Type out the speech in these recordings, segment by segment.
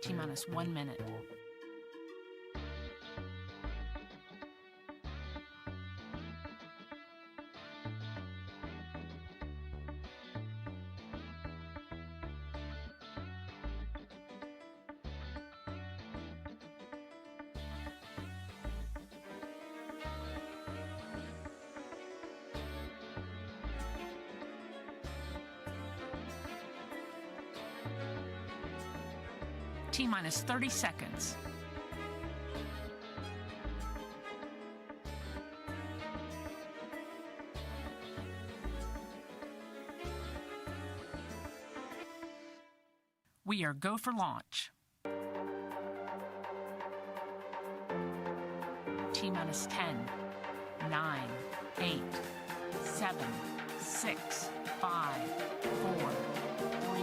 T-minus 1 minute. T-minus 30 seconds. We are go for launch. T-minus 10, 9, 8, 7, 6, 5, 4, 3,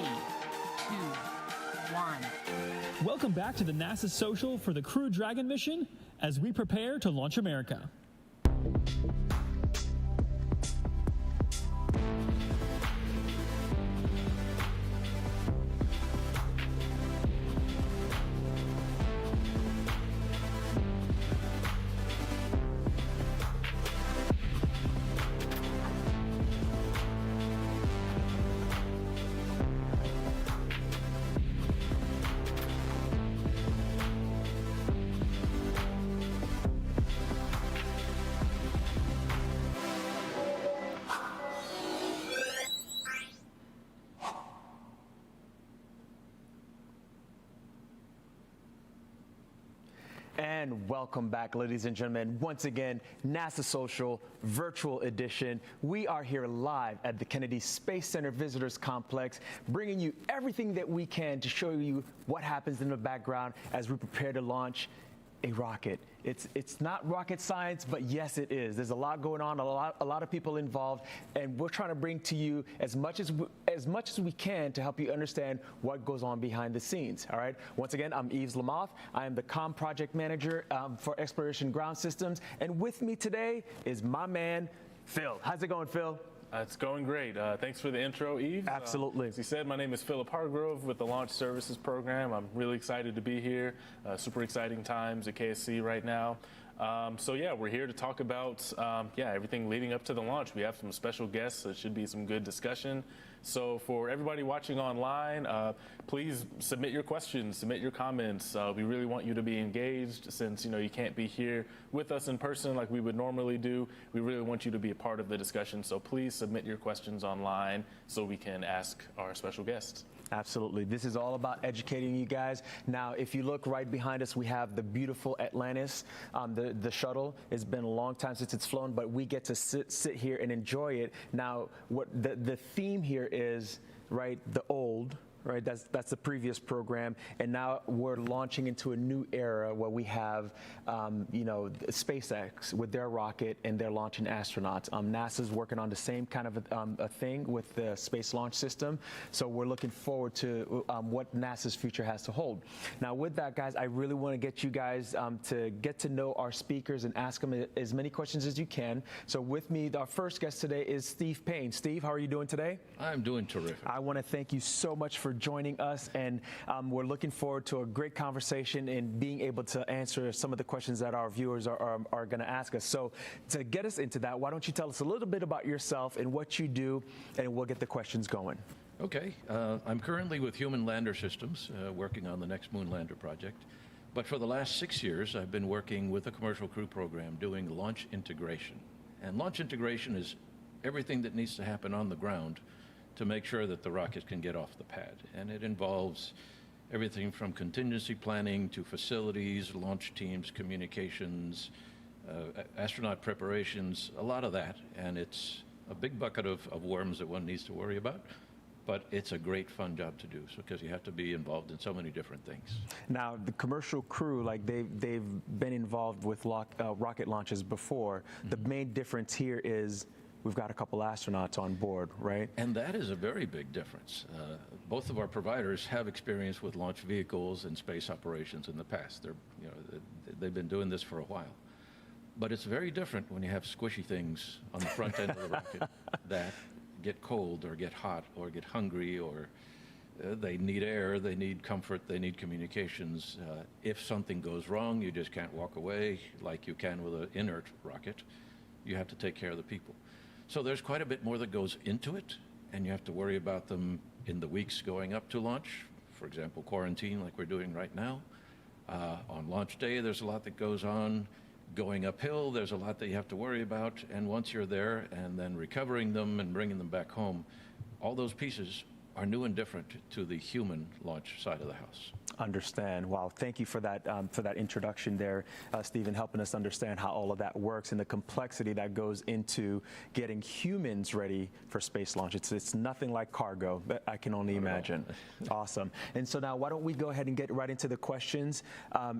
2, 1. Welcome back to the NASA Social for the Crew Dragon mission as we prepare to launch America. And welcome back, ladies and gentlemen. Once again, NASA Social Virtual Edition. We are here live at the Kennedy Space Center Visitors Complex, bringing you everything that we can to show you what happens in the background as we prepare to launch a rocket. It's not rocket science, but yes, it is. There's a lot going on, a lot of people involved, and we're trying to bring to you as much as we can to help you understand what goes on behind the scenes. All right. Once again, I'm Yves Lamoth. I am the Comm Project Manager for Exploration Ground Systems, and with me today is my man Phil. How's it going, Phil? It's going great. Thanks for the intro, Yves. Absolutely. As you said, my name is Philip Hargrove with the Launch Services Program. I'm really excited to be here. Super exciting times at KSC right now. So yeah, we're here to talk about everything leading up to the launch. We have some special guests, so it should be some good discussion. So for everybody watching online, please submit your questions, submit your comments. We really want you to be engaged since you can't be here with us in person like we would normally do. We really want you to be a part of the discussion. So please submit your questions online so we can ask our special guests. Absolutely. This is all about educating you guys. Now, if you look right behind us, we have the beautiful Atlantis, the shuttle. It's been a long time since it's flown, but we get to sit here and enjoy it. Now, what the theme here is, right, the old. Right, that's the previous program, and now we're launching into a new era where we have, SpaceX with their rocket and they're launching astronauts. NASA's working on the same kind of a thing with the Space Launch System, so we're looking forward to what NASA's future has to hold. Now, with that, guys, I really want to get you guys to get to know our speakers and ask them as many questions as you can. So, with me, our first guest today is Steve Payne. Steve, how are you doing today? I'm doing terrific. I want to thank you so much for joining us, and we're looking forward to a great conversation and being able to answer some of the questions that our viewers are going to ask us. So to get us into that, why don't you tell us a little bit about yourself and what you do, and we'll get the questions going. Okay. I'm currently with Human Lander Systems, working on the next moon lander project. But for the last 6 years, I've been working with the Commercial Crew Program doing launch integration. And launch integration is everything that needs to happen on the ground to make sure that the rocket can get off the pad. And it involves everything from contingency planning to facilities, launch teams, communications, astronaut preparations, a lot of that. And it's a big bucket of worms that one needs to worry about. But it's a great fun job to do, because you have to be involved in so many different things. Now, the Commercial Crew, like they've been involved with rocket launches before. Mm-hmm. The main difference here is we've got a couple astronauts on board, right? And that is a very big difference. Both of our providers have experience with launch vehicles and space operations in the past. They've been doing this for a while. But it's very different when you have squishy things on the front end of the rocket that get cold or get hot or get hungry or They need air, they need comfort, they need communications. If something goes wrong, you just can't walk away like you can with an inert rocket. You have to take care of the people. So there's quite a bit more that goes into it, and you have to worry about them in the weeks going up to launch. For example, quarantine like we're doing right now. On launch day, there's a lot that goes on. Going uphill, there's a lot that you have to worry about. And once you're there and then recovering them and bringing them back home, all those pieces are new and different to the human launch side of the house. Understand. Wow. Thank you for that introduction there, Stephen, helping us understand how all of that works and the complexity that goes into getting humans ready for space launch. It's nothing like cargo, but I can only imagine. Awesome. And so now why don't we go ahead and get right into the questions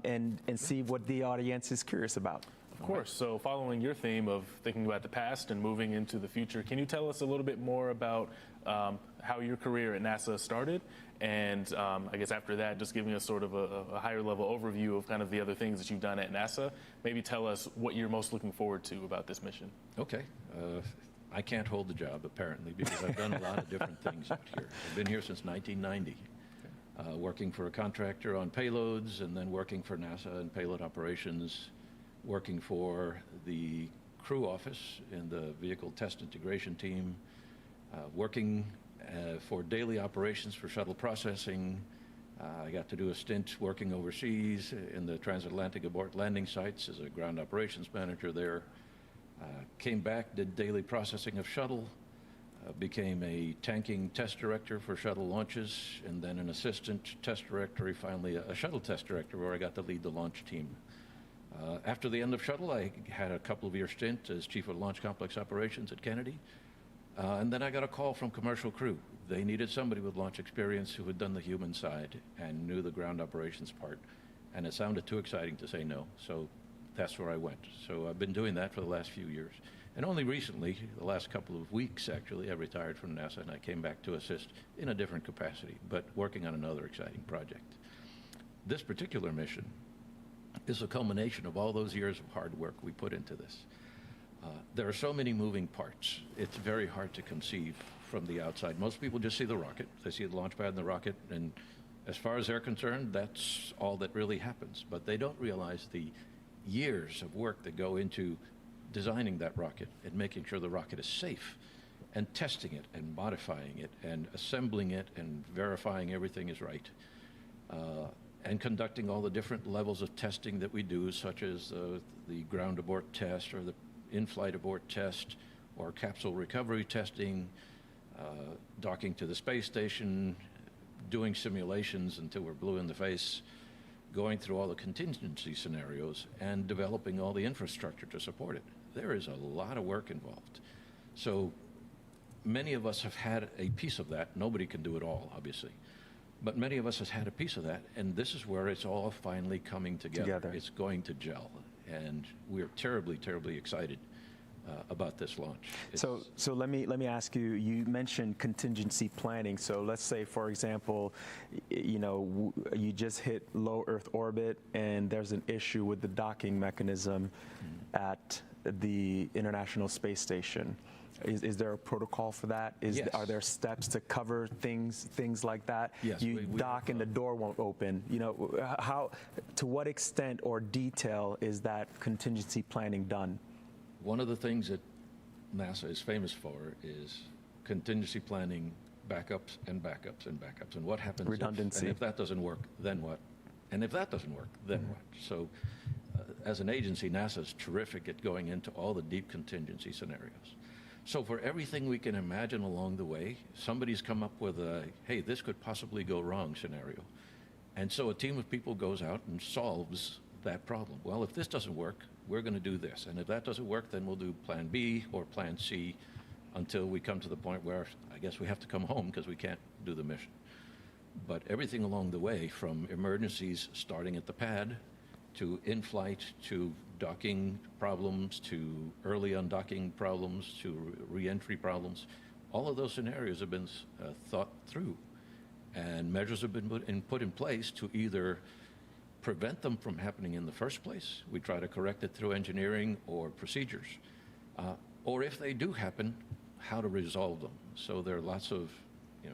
and see what the audience is curious about. Of course. So following your theme of thinking about the past and moving into the future, can you tell us a little bit more about how your career at NASA started? And I guess after that, just giving us sort of a higher level overview of kind of the other things that you've done at NASA. Maybe tell us what you're most looking forward to about this mission. Okay. I can't hold the job, apparently, because I've done a lot of different things out here. I've been here since 1990, working for a contractor on payloads, and then working for NASA in payload operations, working for the crew office in the vehicle test integration team, working for daily operations for shuttle processing. I got to do a stint working overseas in the transatlantic abort landing sites as a ground operations manager there. Came back, did daily processing of shuttle, became a tanking test director for shuttle launches, and then an assistant test director, finally a shuttle test director where I got to lead the launch team. After the end of shuttle, I had a couple of year stint as chief of launch complex operations at Kennedy. And then I got a call from commercial crew. They needed somebody with launch experience who had done the human side and knew the ground operations part. And it sounded too exciting to say no. So that's where I went. So I've been doing that for the last few years. And only recently, the last couple of weeks actually, I retired from NASA and I came back to assist in a different capacity, but working on another exciting project. This particular mission is a culmination of all those years of hard work we put into this. There are so many moving parts. It's very hard to conceive from the outside. Most people just see the rocket. They see the launch pad and the rocket, and as far as they're concerned, that's all that really happens. But they don't realize the years of work that go into designing that rocket and making sure the rocket is safe and testing it and modifying it and assembling it and verifying everything is right. And conducting all the different levels of testing that we do, such as the ground abort test or the in-flight abort test or capsule recovery testing, docking to the space station, doing simulations until we're blue in the face, going through all the contingency scenarios, and developing all the infrastructure to support it. There is a lot of work involved. So many of us have had a piece of that. Nobody can do it all, obviously. But many of us has had a piece of that, and this is where it's all finally coming together. It's going to gel, and we're terribly, terribly excited about this launch. So let me ask you. You mentioned contingency planning. So let's say, for example, you just hit low Earth orbit, and there's an issue with the docking mechanism at the International Space Station. Is there a protocol for that? Yes. Are there steps to cover things like that? Yes. You dock and the door won't open. To what extent or detail is that contingency planning done? One of the things that NASA is famous for is contingency planning, backups and backups and backups. And what happens redundancy. If that doesn't work, then what? And if that doesn't work, then what? So as an agency, NASA is terrific at going into all the deep contingency scenarios. So for everything we can imagine along the way, somebody's come up with a, hey, this could possibly go wrong scenario. And so a team of people goes out and solves that problem. Well, if this doesn't work, we're going to do this. And if that doesn't work, then we'll do plan B or plan C until we come to the point where I guess we have to come home because we can't do the mission. But everything along the way, from emergencies starting at the pad to in-flight, to docking problems, to early undocking problems, to re-entry problems, all of those scenarios have been thought through. And measures have been put in place to either prevent them from happening in the first place. We try to correct it through engineering or procedures. Or if they do happen, how to resolve them. So there are lots of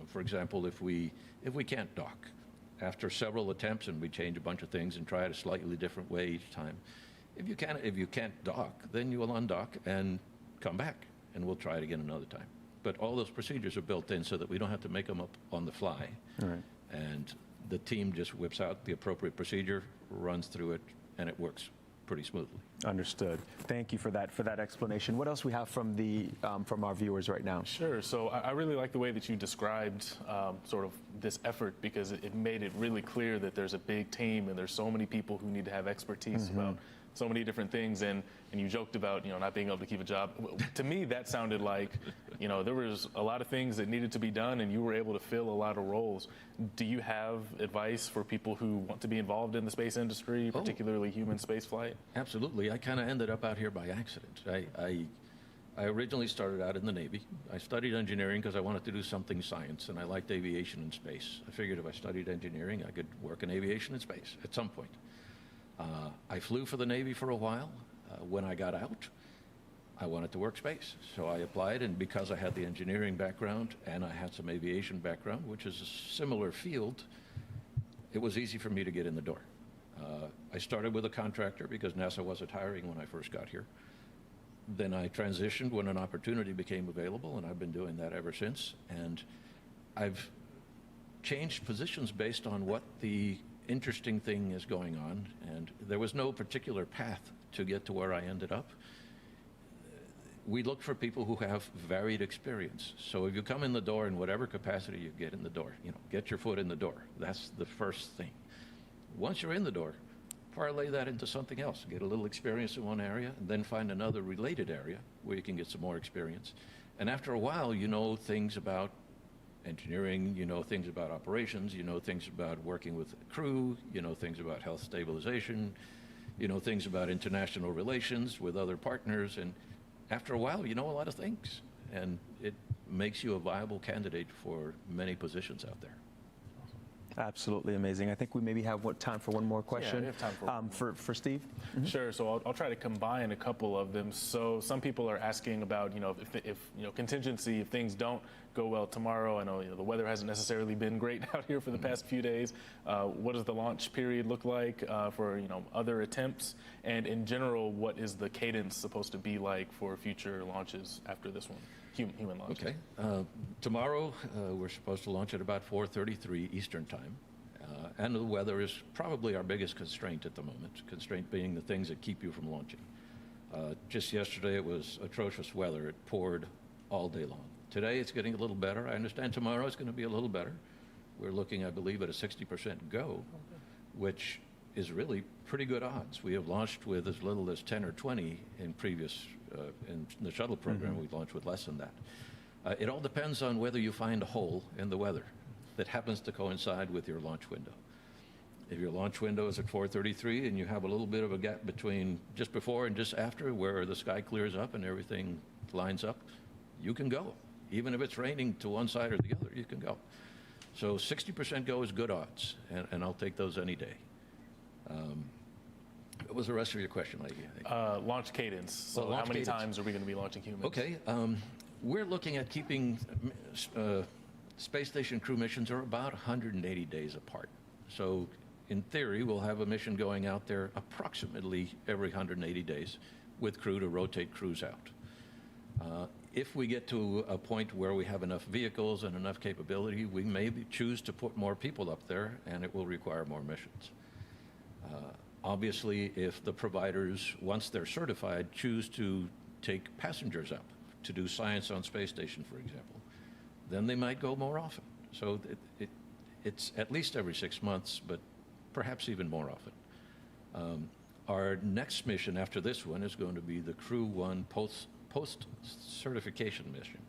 For example, if we can't dock, after several attempts and we change a bunch of things and try it a slightly different way each time, if you can't dock, then you will undock and come back, and we'll try it again another time. But all those procedures are built in so that we don't have to make them up on the fly. All right. And the team just whips out the appropriate procedure, runs through it, and it works pretty smoothly. Understood. Thank you for that explanation. What else we have from from our viewers right now? Sure. So I really like the way that you described sort of this effort, because it made it really clear that there's a big team and there's so many people who need to have expertise about so many different things, and you joked about not being able to keep a job. To me, that sounded like there was a lot of things that needed to be done, and you were able to fill a lot of roles. Do you have advice for people who want to be involved in the space industry, particularly human spaceflight? Absolutely. I kind of ended up out here by accident. I originally started out in the Navy. I studied engineering because I wanted to do something science, and I liked aviation and space. I figured if I studied engineering, I could work in aviation and space at some point. I flew for the Navy for a while. When I got out, I wanted to work space. So I applied, and because I had the engineering background and I had some aviation background, which is a similar field, it was easy for me to get in the door. I started with a contractor because NASA wasn't hiring when I first got here. Then I transitioned when an opportunity became available, and I've been doing that ever since. And I've changed positions based on what the interesting thing is going on, and there was no particular path to get to where I ended up. We look for people who have varied experience. So if you come in the door in whatever capacity you get in the door, get your foot in the door. That's the first thing. Once you're in the door, parlay that into something else. Get a little experience in one area, and then find another related area where you can get some more experience. And after a while, you know things about engineering, you know things about operations, you know things about working with crew, you know things about health stabilization, you know things about international relations with other partners, and after a while you know a lot of things, and it makes you a viable candidate for many positions out there. Absolutely amazing. I think we maybe have time for one more question. Yeah, we have time for Steve. Sure. So I'll try to combine a couple of them. So some people are asking about, if contingency, if things don't go well tomorrow. I know, the weather hasn't necessarily been great out here for the past few days. What does the launch period look like for, other attempts? And in general, what is the cadence supposed to be like for future launches after this one? Human launch. Okay. Tomorrow, we're supposed to launch at about 4:33 Eastern Time. And the weather is probably our biggest constraint at the moment, constraint being the things that keep you from launching. Just yesterday, it was atrocious weather. It poured all day long. Today, it's getting a little better. I understand tomorrow it's going to be a little better. We're looking, I believe, at a 60% go, which is really pretty good odds. We have launched with as little as 10 or 20 in previous, in the shuttle program, we've launched with less than that. It all depends on whether you find a hole in the weather that happens to coincide with your launch window. If your launch window is at 4:33 and you have a little bit of a gap between just before and just after where the sky clears up and everything lines up, you can go. Even if it's raining to one side or the other, you can go. So 60% go is good odds, and I'll take those any day. What was the rest of your question, Lady? Launch cadence. So Well, launch how many cadence. times are we going to be launching humans? Okay, we're looking at keeping space station crew missions are about 180 days apart. So in theory, we'll have a mission going out there approximately every 180 days with crew to rotate crews out. If we get to a point where we have enough vehicles and enough capability, we may choose to put more people up there, and it will require more missions. Obviously, if the providers, once they're certified, choose to take passengers up to do science on space station, for example, then they might go more often. So it's at least every 6 months, but perhaps even more often. Our next mission after this one is going to be the Crew 1 post-certification mission,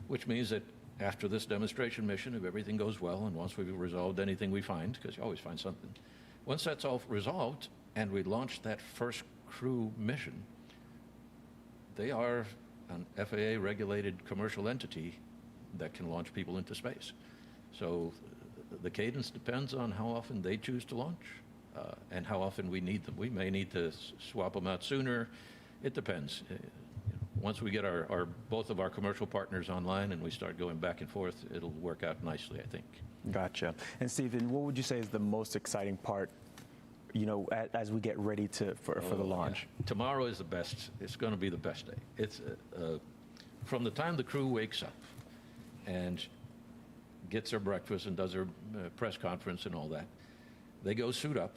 which means that after this demonstration mission, if everything goes well, and once we've resolved anything we find, because you always find something, once that's all resolved and we launch that first crew mission, they are an FAA-regulated commercial entity that can launch people into space. So the cadence depends on how often they choose to launch and how often we need them. We may need to swap them out sooner. It depends. once we get both of our commercial partners online and we start going back and forth, it'll work out nicely, I think. Gotcha. And Stephen, what would you say is the most exciting part, as we get ready for the launch? Yeah. Tomorrow is the best. It's going to be the best day. It's from the time the crew wakes up and gets their breakfast and does their press conference and all that, they go suit up.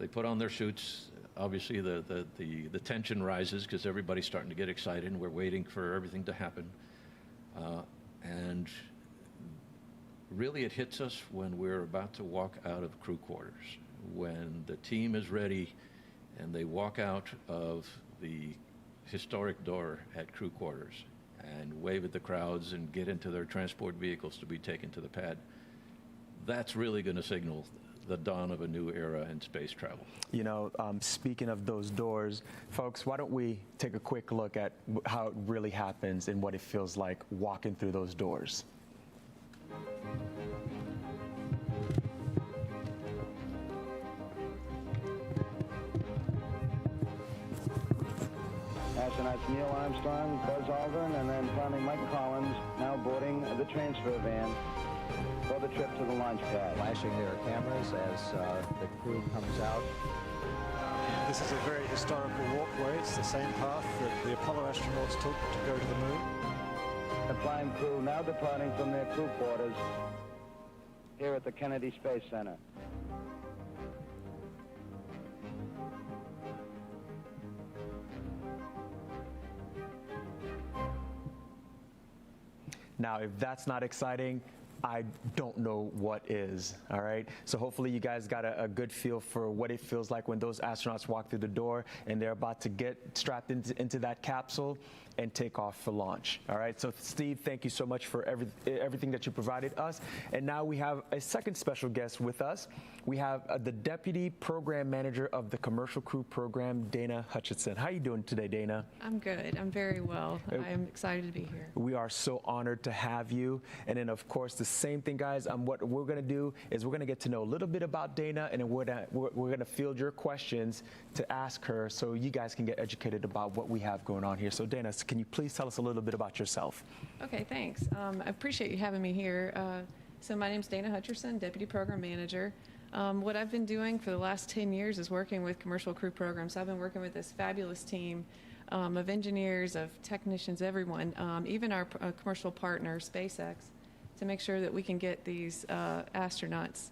They put on their suits. Obviously, the tension rises because everybody's starting to get excited, and we're waiting for everything to happen. And really, it hits us when we're about to walk out of crew quarters, when the team is ready and they walk out of the historic door at crew quarters and wave at the crowds and get into their transport vehicles to be taken to the pad. That's really going to signal the dawn of a new era in space travel. Speaking of those doors, folks, why don't we take a quick look at how it really happens and what it feels like walking through those doors. Astronauts Neil Armstrong, Buzz Aldrin, and then finally Mike Collins now boarding the transfer van for the trip to the launch pad. Flashing their cameras as the crew comes out. This is a very historical walkway. It's the same path that the Apollo astronauts took to go to the moon. The flying crew now departing from their crew quarters here at the Kennedy Space Center. Now, if that's not exciting, I don't know what is, all right? So hopefully you guys got a good feel for what it feels like when those astronauts walk through the door and they're about to get strapped into that capsule and take off for launch, all right? So Steve, thank you so much for everything that you provided us. And now we have a second special guest with us. We have the Deputy Program Manager of the Commercial Crew Program, Dana Hutcherson. How are you doing today, Dana? I'm good. I'm very well. I'm excited to be here. We are so honored to have you. And then, of course, the same thing, guys. What we're going to do is we're going to get to know a little bit about Dana, and then we're going to field your questions to ask her so you guys can get educated about what we have going on here. So, Dana, can you please tell us a little bit about yourself? Okay, thanks. I appreciate you having me here. So my name's Dana Hutcherson, Deputy Program Manager. What I've been doing for the last 10 years is working with commercial crew programs. I've been working with this fabulous team of engineers, of technicians, everyone, even our commercial partner, SpaceX, to make sure that we can get these astronauts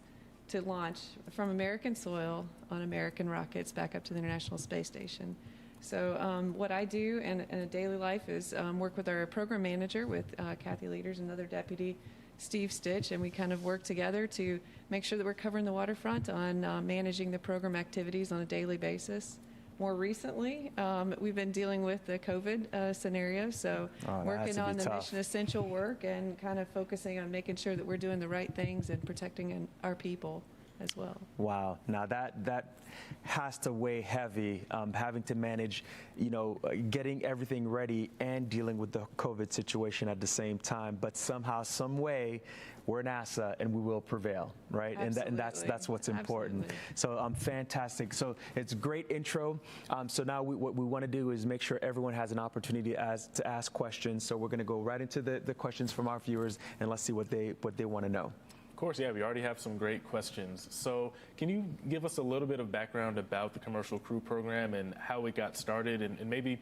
to launch from American soil on American rockets back up to the International Space Station. So what I do in a daily life is work with our program manager, with Kathy Leaders, another deputy, Steve Stitch, and we kind of work together to make sure that we're covering the waterfront on managing the program activities on a daily basis. More recently, we've been dealing with the COVID scenario, so working on the mission essential work and kind of focusing on making sure that we're doing the right things and protecting our people as well. Wow. Now that has to weigh heavy, having to manage, getting everything ready and dealing with the COVID situation at the same time. But somehow, some way, we're NASA and we will prevail, right? Absolutely. And that's what's important. Absolutely. So fantastic. So it's a great intro. So now what we want to do is make sure everyone has an opportunity to ask questions. So we're going to go right into the questions from our viewers, and let's see what they want to know. Of course, yeah, we already have some great questions. So can you give us a little bit of background about the Commercial Crew Program and how it got started, and maybe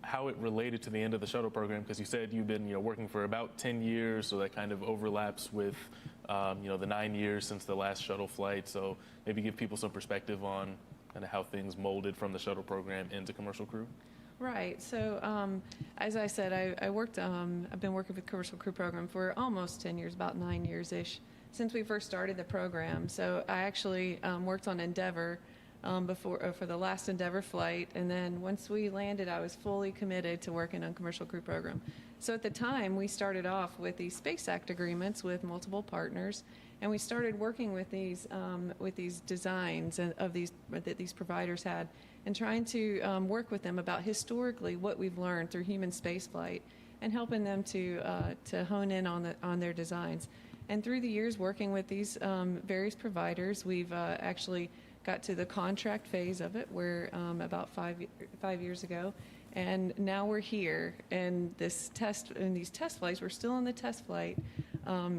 how it related to the end of the shuttle program? Because you said you've been working for about 10 years, so that kind of overlaps with the 9 years since the last shuttle flight. So maybe give people some perspective on kind of how things molded from the shuttle program into Commercial Crew. Right. So as I said, I've been working with the Commercial Crew Program for almost 10 years, about 9 years-ish, since we first started the program. So I actually worked on Endeavour for the last Endeavour flight, and then once we landed, I was fully committed to working on Commercial Crew Program. So at the time, we started off with these Space Act agreements with multiple partners, and we started working with these designs that these providers had, and trying to work with them about historically what we've learned through human spaceflight, and helping them to hone in on their designs. And through the years working with these various providers, we've actually got to the contract phase of it, where about five years ago, And now we're here, and these test flights, we're still in the test flight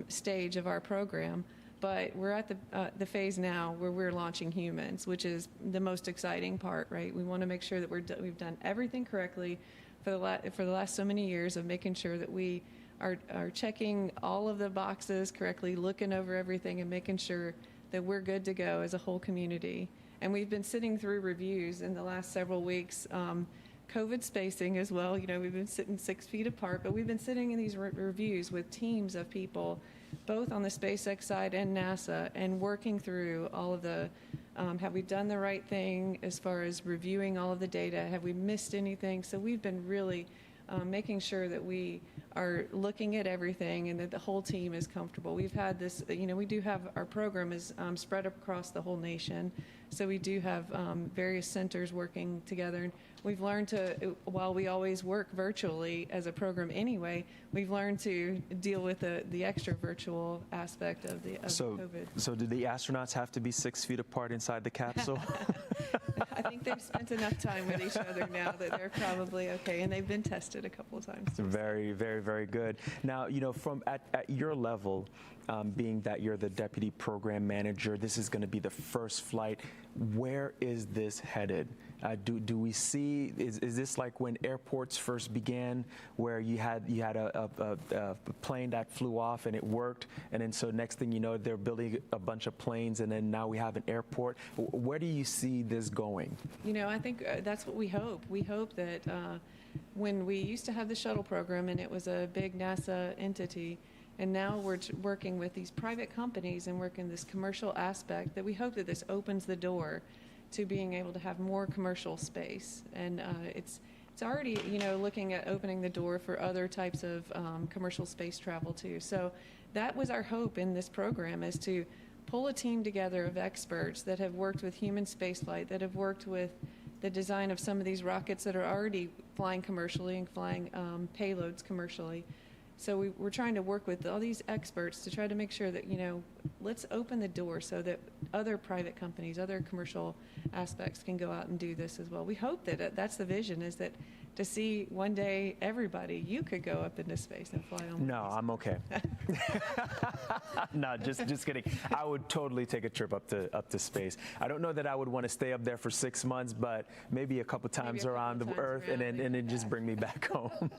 stage of our program, but we're at the phase now where we're launching humans, which is the most exciting part, right? We want to make sure that we've done everything correctly for the last so many years of making sure that we are checking all of the boxes correctly, looking over everything, and making sure that we're good to go as a whole community. And we've been sitting through reviews in the last several weeks, COVID spacing as well. You know, we've been sitting 6 feet apart, but we've been sitting in these reviews with teams of people, both on the SpaceX side and NASA, and working through all of the, have we done the right thing as far as reviewing all of the data? Have we missed anything? So we've been really making sure that we are looking at everything and that the whole team is comfortable. We've had this, you know, we do have, our program is spread across the whole nation. So we do have various centers working together. And we've learned to, while we always work virtually as a program anyway, we've learned to deal with the extra virtual aspect of the COVID. So do the astronauts have to be 6 feet apart inside the capsule? I think they've spent enough time with each other now that they're probably okay, and they've been tested a couple of times. Very, very, very good. Now, you know, from at your level, being that you're the deputy program manager, this is going to be the first flight. Where is this headed? Do we see, is this like when airports first began, where you had a plane that flew off and it worked, and then so next thing you know, they're building a bunch of planes, and then now we have an airport. Where do you see this going? You know, I think that's what we hope. We hope that when we used to have the shuttle program and it was a big NASA entity, and now we're working with these private companies and working this commercial aspect, that we hope that this opens the door to being able to have more commercial space. And it's already, you know, looking at opening the door for other types of commercial space travel too. So that was our hope in this program, is to pull a team together of experts that have worked with human spaceflight, that have worked with the design of some of these rockets that are already flying commercially and flying payloads commercially. So we're trying to work with all these experts to try to make sure that, you know, let's open the door so that other private companies, other commercial aspects can go out and do this as well. We hope that that's the vision, is that to see one day everybody, you could go up into space and fly on. No, I'm okay. No, just kidding. I would totally take a trip up to space. I don't know that I would want to stay up there for 6 months, but maybe a couple times around the Earth, and then just bring me back home.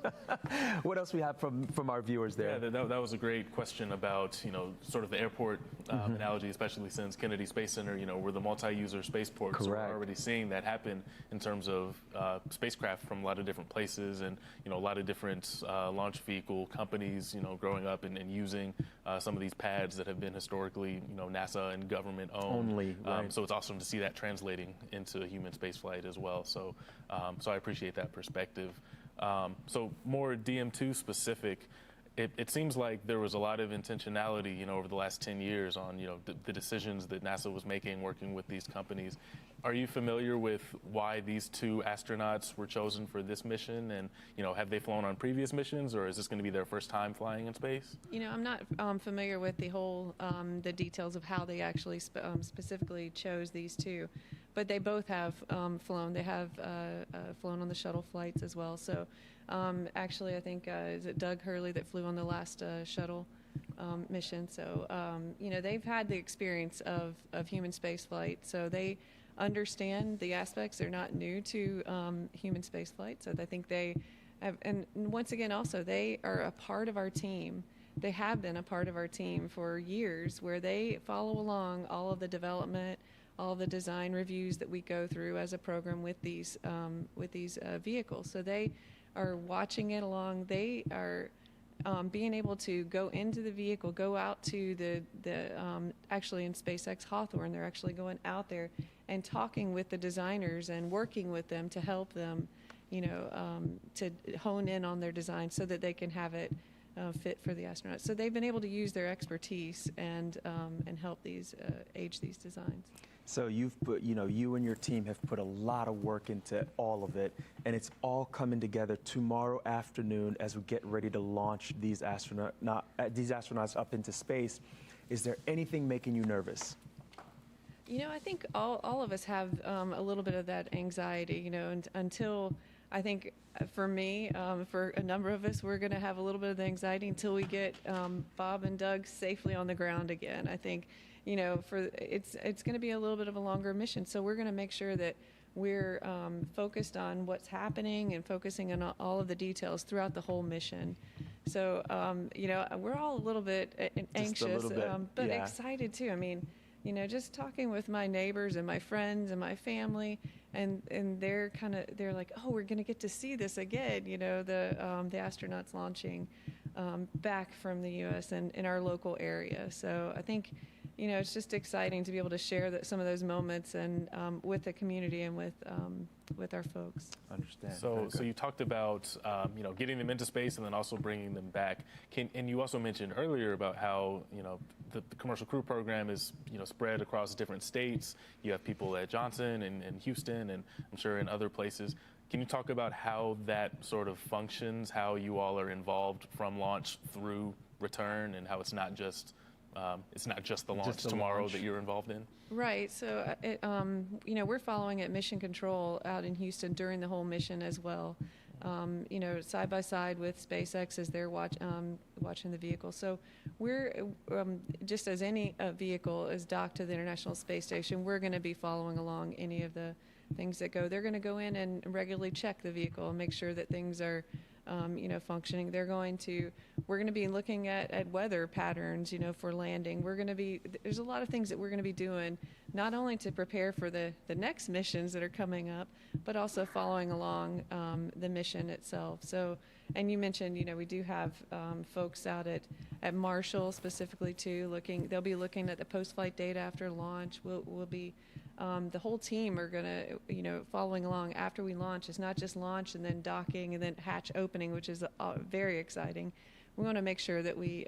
What else we have from our viewers there? Yeah, that was a great question about, you know, sort of the airport analogy, especially since Kennedy Space Center, you know, we're the multi-user spaceport. Correct. So we're already seeing that happen in terms of spacecraft from a lot of different places, and, you know, a lot of different launch vehicle companies, you know, growing up and using some of these pads that have been historically, you know, NASA and government owned. Only, right. So it's awesome to see that translating into human spaceflight as well. So, so I appreciate that perspective. So more DM2 specific, it seems like there was a lot of intentionality, you know, over the last 10 years on, you know, the decisions that NASA was making working with these companies. Are you familiar with why these 2 astronauts were chosen for this mission? And, you know, have they flown on previous missions, or is this going to be their first time flying in space? You know, I'm not familiar with the whole, the details of how they actually specifically chose these 2. But they both have flown. They have flown on the shuttle flights as well. So actually, I think, is it Doug Hurley that flew on the last shuttle mission? So, you know, they've had the experience of human space flight. So they understand the aspects. They're not new to human space flight. So I think they have, and once again, also, they are a part of our team. They have been a part of our team for years, where they follow along all of the development, all the design reviews that we go through as a program with these vehicles. So they are watching it along. They are being able to go into the vehicle, go out to the actually in SpaceX Hawthorne, they're actually going out there and talking with the designers and working with them to help them, you know, to hone in on their design so that they can have it fit for the astronauts. So they've been able to use their expertise and help age these designs. So you've put, you know, you and your team have put a lot of work into all of it, and it's all coming together tomorrow afternoon as we get ready to launch these astronauts up into space. Is there anything making you nervous? You know, I think all of us have a little bit of that anxiety, you know, until I think for me, for a number of us, we're going to have a little bit of the anxiety until we get Bob and Doug safely on the ground again. I think, it's going to be a little bit of a longer mission, so we're going to make sure that we're focused on what's happening and focusing on all of the details throughout the whole mission. So, we're all a little bit anxious, a little bit, but yeah. excited too. I mean, just talking with my neighbors and my friends and my family, and they're like, oh, we're going to get to see this again. The astronauts launching back from the U.S. and in our local area. So I think, it's just exciting to be able to share some of those moments and with the community and with our folks. Understand. So you talked about getting them into space and then also bringing them back. And you also mentioned earlier about how the Commercial Crew Program is spread across different states. You have people at Johnson and Houston, and I'm sure in other places. Can you talk about how that sort of functions? How you all are involved from launch through return, and how it's not just the launch tomorrow that you're involved in? Right. So, we're following at Mission Control out in Houston during the whole mission as well. Side by side with SpaceX as they're watching the vehicle. So we're just as any vehicle is docked to the International Space Station, we're going to be following along any of the things that go. They're going to go in and regularly check the vehicle and make sure that things are functioning. We're going to be looking at weather patterns, for landing. There's a lot of things that we're going to be doing, not only to prepare for the next missions that are coming up, but also following along the mission itself. So, and you mentioned, we do have folks out at Marshall specifically too, they'll be looking at the post-flight data after launch. We'll be the whole team are going to, following along after we launch. It's not just launch and then docking and then hatch opening, which is very exciting. We want to make sure that we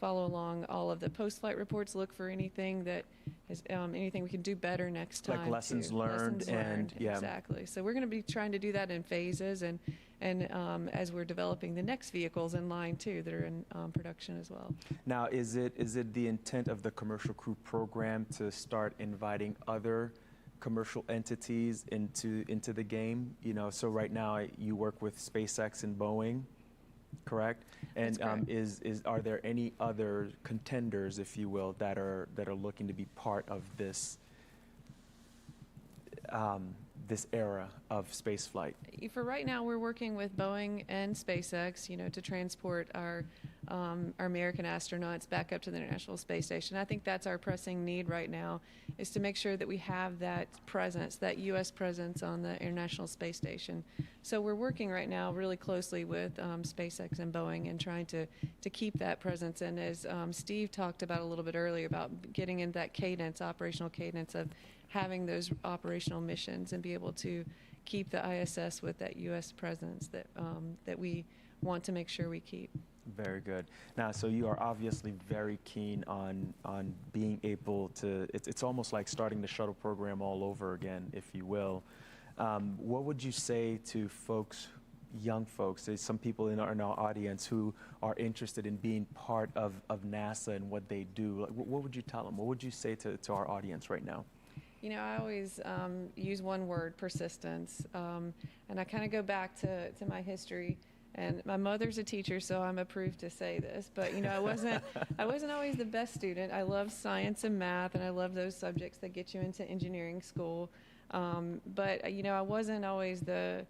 follow along all of the post-flight reports, look for anything that is anything we can do better next time. Like lessons learned. Yeah. Exactly. So we're going to be trying to do that in phases and as we're developing the next vehicles in line too that are in production as well. Now, is it the intent of the Commercial Crew Program to start inviting other commercial entities into the game? So right now you work with SpaceX and Boeing, correct? And are there any other contenders, if you will, that are looking to be part of this this era of spaceflight? For right now, we're working with Boeing and SpaceX, to transport our American astronauts back up to the International Space Station. I think that's our pressing need right now, is to make sure that we have that presence, that U.S. presence on the International Space Station. So we're working right now really closely with SpaceX and Boeing and trying to keep that presence. And as Steve talked about a little bit earlier about getting in that operational cadence of having those operational missions and be able to keep the ISS with that U.S. presence that we want to make sure we keep. Very good. Now, so you are obviously very keen on being able to, it's almost like starting the shuttle program all over again, if you will. What would you say to young folks, there's some people in our audience who are interested in being part of NASA and what they do? What would you tell them? What would you say to our audience right now? I always use one word, persistence. And I kind of go back to my history. And my mother's a teacher, so I'm approved to say this. But, I wasn't always the best student. I love science and math, and I love those subjects that get you into engineering school. But, I wasn't always the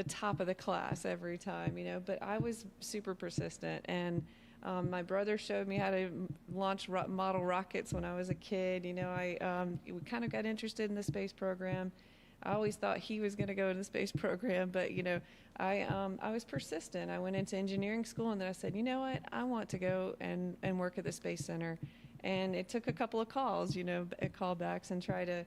top of the class every time, But I was super persistent. And my brother showed me how to launch model rockets when I was a kid. We kind of got interested in the space program. I always thought he was going to go to the space program, but I was persistent. I went into engineering school, and then I said, you know what, I want to go and work at the Space Center. And it took a couple of calls, callbacks, and try to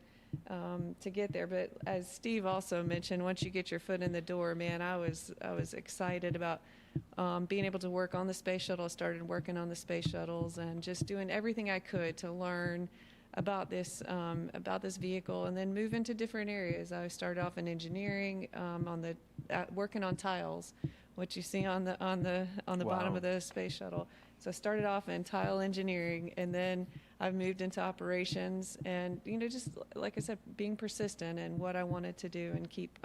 get there. But as Steve also mentioned, once you get your foot in the door, man, I was excited about being able to work on the space shuttle. I started working on the space shuttles and just doing everything I could to learn about this vehicle, and then move into different areas. I started off in engineering, working on tiles, what you see on the Wow. bottom of the space shuttle. So I started off in tile engineering, and then I've moved into operations, and just like I said, being persistent in what I wanted to do and keep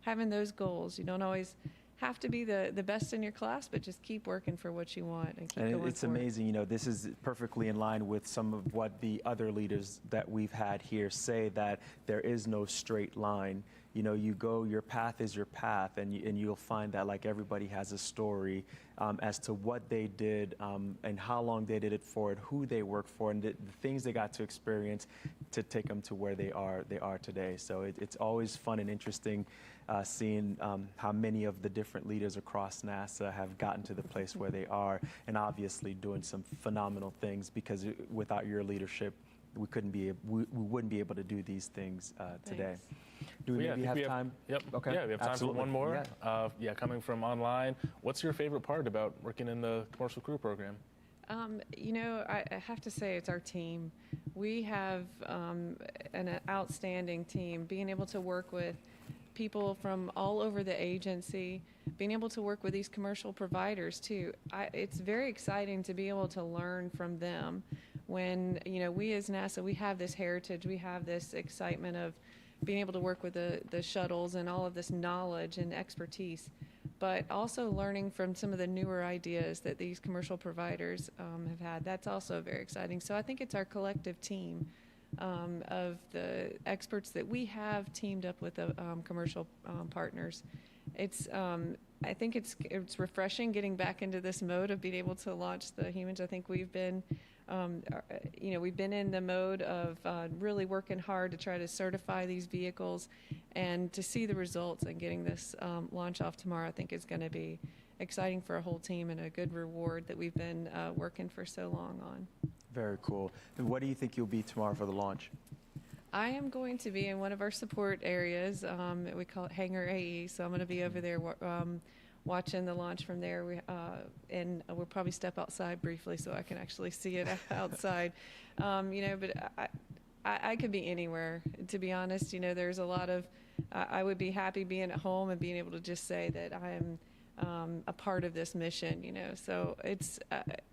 having those goals. You don't always have to be the best in your class, but just keep working for what you want and keep going It's for it. amazing, this is perfectly in line with some of what the other leaders that we've had here say, that there is no straight line. You go, your path is your path, and you'll find that like everybody has a story as to what they did and how long they did it for, and who they worked for, and the things they got to experience to take them to where they are today. So it's always fun and interesting seeing how many of the different leaders across NASA have gotten to the place where they are, and obviously doing some phenomenal things, because without your leadership, we wouldn't be able to do these things today. Thanks. Do we Well, maybe have time? Yep. Okay. Yeah, we have time Absolutely. for one more. Yeah. Coming from online, what's your favorite part about working in the commercial crew program? I have to say it's our team. We have an outstanding team. Being able to work with people from all over the agency, being able to work with these commercial providers too. It's very exciting to be able to learn from them. When we as NASA, we have this heritage, we have this excitement of being able to work with the shuttles and all of this knowledge and expertise, but also learning from some of the newer ideas that these commercial providers have had. That's also very exciting. So I think it's our collective team of the experts that we have teamed up with the commercial partners. I think it's refreshing getting back into this mode of being able to launch the humans. I think we've been in the mode of really working hard to try to certify these vehicles, and to see the results and getting this launch off tomorrow, I think is going to be exciting for a whole team and a good reward that we've been working for so long on. Very cool. And what do you think you'll be tomorrow for the launch? I am going to be in one of our support areas. We call it Hangar AE, so I'm going to be over there watching the launch from there. And we'll probably step outside briefly so I can actually see it outside. But I could be anywhere, to be honest. There's a lot of, I would be happy being at home and being able to just say that I am a part of this mission, So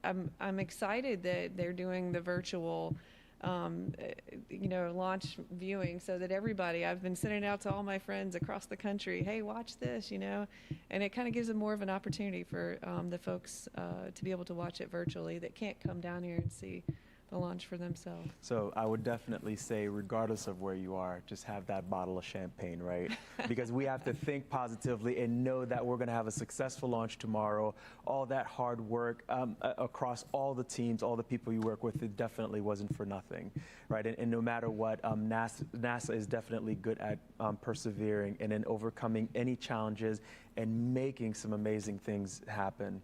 I'm excited that they're doing the virtual launch viewing, so that everybody, I've been sending it out to all my friends across the country, hey, watch this, and it kind of gives them more of an opportunity for the folks to be able to watch it virtually that can't come down here and see the launch for themselves. So I would definitely say, regardless of where you are, just have that bottle of champagne, right? Because we have to think positively and know that we're going to have a successful launch tomorrow. All that hard work across all the teams, all the people you work with, it definitely wasn't for nothing, right? And no matter what, NASA is definitely good at persevering and in overcoming any challenges and making some amazing things happen.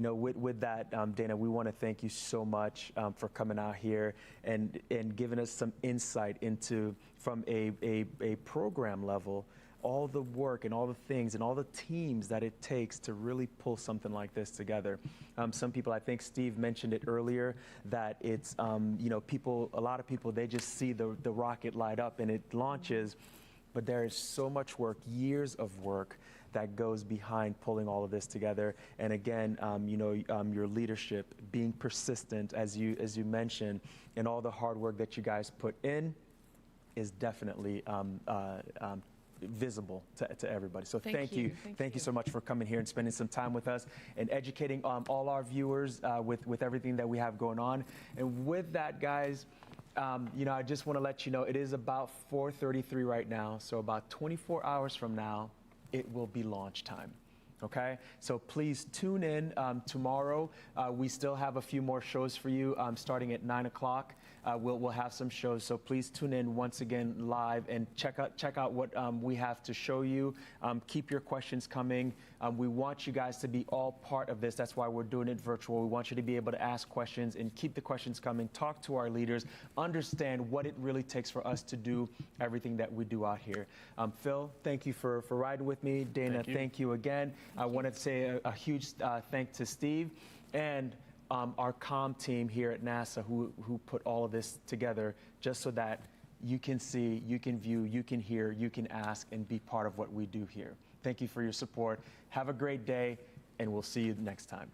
With that, Dana, we want to thank you so much for coming out here and giving us some insight into, from a program level, all the work and all the things and all the teams that it takes to really pull something like this together. Some people, I think Steve mentioned it earlier, that it's, a lot of people, they just see the rocket light up and it launches, but there is so much work, years of work, that goes behind pulling all of this together. And again, your leadership, being persistent, as you mentioned, and all the hard work that you guys put in is definitely visible to everybody. So thank you. Thank you so much for coming here and spending some time with us and educating all our viewers with everything that we have going on. And with that, guys, I just want to let you know it is about 4:33 right now. So about 24 hours from now, it will be launch time. Okay, so please tune in tomorrow. We still have a few more shows for you starting at 9 o'clock. We'll have some shows, so please tune in once again live and check out what we have to show you. Keep your questions coming. We want you guys to be all part of this. That's why we're doing it virtual. We want you to be able to ask questions and keep the questions coming. Talk to our leaders. Understand what it really takes for us to do everything that we do out here. Phil, thank you for riding with me. Dana, thank you again. I wanted to say a huge thank to Steve and our comm team here at NASA who put all of this together just so that you can see, you can view, you can hear, you can ask, and be part of what we do here. Thank you for your support. Have a great day, and we'll see you next time.